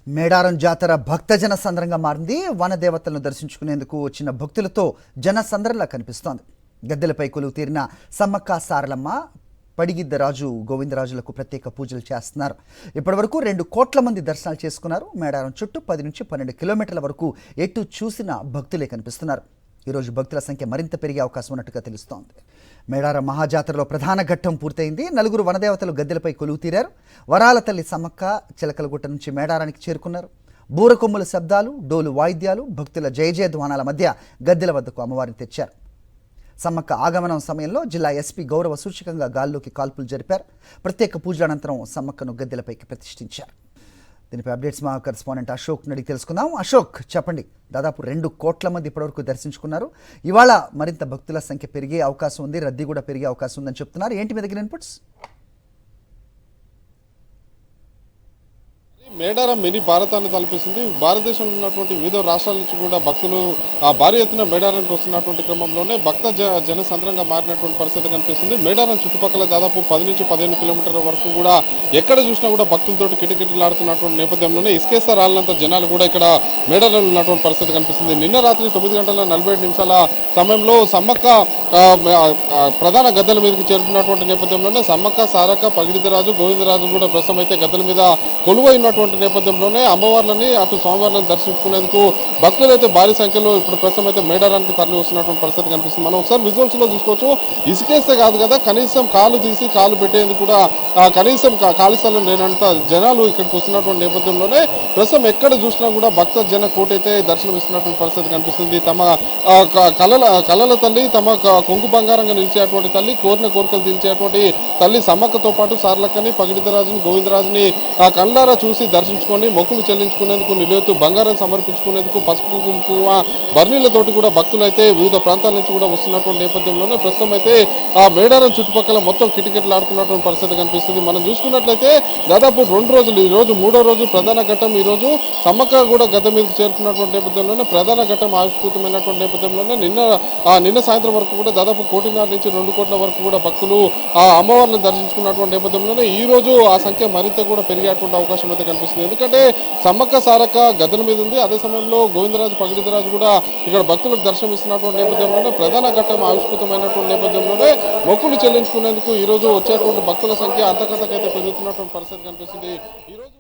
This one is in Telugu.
మేడారం జాతర భక్తజన సంద్రంగా మారింది. వనదేవతలను దర్శించుకునేందుకు వచ్చిన భక్తులతో జన సంద్రంలా కనిపిస్తోంది. గద్దెలపై కొలువు తీరిన సమ్మక్క సారలమ్మ, పడిగిద్దరాజు గోవిందరాజులకు ప్రత్యేక పూజలు చేస్తున్నారు. ఇప్పటివరకు 2 కోట్ల మంది దర్శనాలు చేసుకున్నారు. మేడారం చుట్టూ 10 నుంచి 12 కిలోమీటర్ల వరకు ఎటు చూసిన భక్తులే కనిపిస్తున్నారు. ఈరోజు భక్తుల సంఖ్య మరింత పెరిగే అవకాశం ఉన్నట్టుగా తెలుస్తోంది. మేడారం మహాజాతరలో ప్రధాన ఘట్టం పూర్తయింది. 4 వనదేవతలు గద్దెలపై కొలువు తీరారు. వరాల తల్లి సమ్మక్క చిలకలగుట్ట నుంచి మేడారానికి చేరుకున్నారు. బూరకొమ్ముల శబ్దాలు, డోలు వాయిద్యాలు, భక్తుల జయజయధ్వానాల మధ్య గద్దెల వద్దకు అమ్మవారిని తెచ్చారు. సమ్మక్క ఆగమనం సమయంలో జిల్లా ఎస్పీ గౌరవ సూచకంగా గాల్లోకి కాల్పులు జరిపారు. ప్రత్యేక పూజల అనంతరం సమ్మక్కను గద్దెలపైకి ప్రతిష్ఠించారు. దీనిపై అప్డేట్స్ మా కరెస్పాండెంట్ అశోక్ నడికి తెలుసుకుందాం. అశోక్, చెప్పండి. దాదాపు 2 కోట్ల మంది ఇప్పటివరకు దర్శించుకున్నారు. ఇవాళ మరింత భక్తుల సంఖ్య పెరిగే అవకాశం ఉంది, రద్దీ కూడా పెరిగే అవకాశం ఉందని చెప్తున్నారు. ఏంటి మీ దగ్గర ఇన్పుట్స్? మేడారం మినీ భారతాన్ని తలపిస్తుంది. భారతదేశంలో ఉన్నటువంటి వివిధ రాష్ట్రాల నుంచి కూడా భక్తులు భారీ ఎత్తున మేడారానికి వస్తున్నటువంటి క్రమంలోనే భక్త జనసంద్రంగా మారినటువంటి పరిస్థితి కనిపిస్తుంది. మేడారం చుట్టుపక్కల దాదాపు 10 నుంచి 15 కిలోమీటర్ల వరకు కూడా ఎక్కడ చూసినా కూడా భక్తులతోటి కిటకిటలాడుతున్నటువంటి నేపథ్యంలోనే ఇసుకేస్తా రాళ్ళంత జనాలు కూడా ఇక్కడ మేడారంలో ఉన్నటువంటి పరిస్థితి కనిపిస్తుంది. నిన్న రాత్రి 9 గంటల 47 నిమిషాల సమయంలో సమ్మక్క ప్రధాన గద్దెల మీదకి చేరుకున్నటువంటి నేపథ్యంలోనే సమ్మక్క, సారక్క, పగిడిద్దరాజు, గోవిందరాజు కూడా ప్రస్తుతం అయితే గద్దెల మీద కొలువైనటువంటి నేపథ్యంలోనే అమ్మవార్లని అటు స్వామివార్లను దర్శించుకునేందుకు భక్తులు అయితే భారీ సంఖ్యలో ఇప్పుడు ప్రస్తుతం అయితే మేడారానికి తరలి వస్తున్నటువంటి పరిస్థితి కనిపిస్తుంది. మనం ఒకసారి విజువల్స్ లో చూసుకోవచ్చు. ఇసుకేస్తే కాదు కదా, కనీసం కాలు తీసి కాలు పెట్టేందుకు కూడా కనీసం ఖాళీ స్థలం లేనంత జనాలు ఇక్కడికి వస్తున్నటువంటి నేపథ్యంలోనే ప్రస్తుతం ఎక్కడ చూసినా కూడా భక్త జన కోటి అయితే దర్శనం ఇస్తున్నటువంటి పరిస్థితి కనిపిస్తుంది. తమ కళల తల్లి, తమ కొంగు బంగారంగా నిలిచేటువంటి తల్లి, కోరిన కోరికలు తీర్చేటువంటి తల్లి సమ్మక్కతో పాటు సార్లక్కని, పగిడిద్దరాజుని, గోవిందరాజుని కళ్ళారా చూసి దర్శించుకొని మొక్కులు చెల్లించుకునేందుకు, నిలువెత్తు బంగారం సమర్పించుకునేందుకు పసుపు కుంకుమ బర్నీలతోటి కూడా భక్తులు అయితే వివిధ ప్రాంతాల నుంచి కూడా వస్తున్నటువంటి నేపథ్యంలోనే ప్రస్తుతం అయితే ఆ మేడారం చుట్టుపక్కల మొత్తం కిటకిటలాడుతున్నటువంటి పరిస్థితి కనిపిస్తుంది. మనం చూసుకున్నట్లయితే దాదాపు 2 రోజులు, ఈ రోజు 3వ రోజు ప్రధాన ఘట్టం. ఈ రోజు సమ్మక్క కూడా గద్దె మీదకి చేరుకున్నటువంటి నేపథ్యంలోనే ప్రధాన ఘట్టం ఆవిష్కృతమైనటువంటి నేపథ్యంలోనే నిన్న సాయంత్రం వరకు కూడా దాదాపు 1.5 నుంచి 2 కోట్ల వరకు కూడా భక్తులు ఆ అమ్మవారిని దర్శించుకున్నటువంటి నేపథ్యంలోనే ఈ రోజు ఆ సంఖ్య మరింత కూడా పెరిగేటువంటి అవకాశం అయితే కనిపిస్తుంది. ఎందుకంటే సమ్మక్క సారక్క గద్దెల మీద ఉంది. అదే సమయంలో గోవిందరాజు, పగిడిద్దరాజు కూడా ఇక్కడ భక్తులకు దర్శనం ఇస్తున్నటువంటి నేపథ్యంలోనే ప్రధాన ఘట్టం ఆవిష్కృతమైనటువంటి నేపథ్యంలోనే మొక్కులు చెల్లించుకునేందుకు ఈ రోజు వచ్చేటువంటి భక్తుల సంఖ్య అంతకంతకైతే పెరుగుతున్నటువంటి పరిస్థితి కనిపిస్తుంది. ఈ రోజు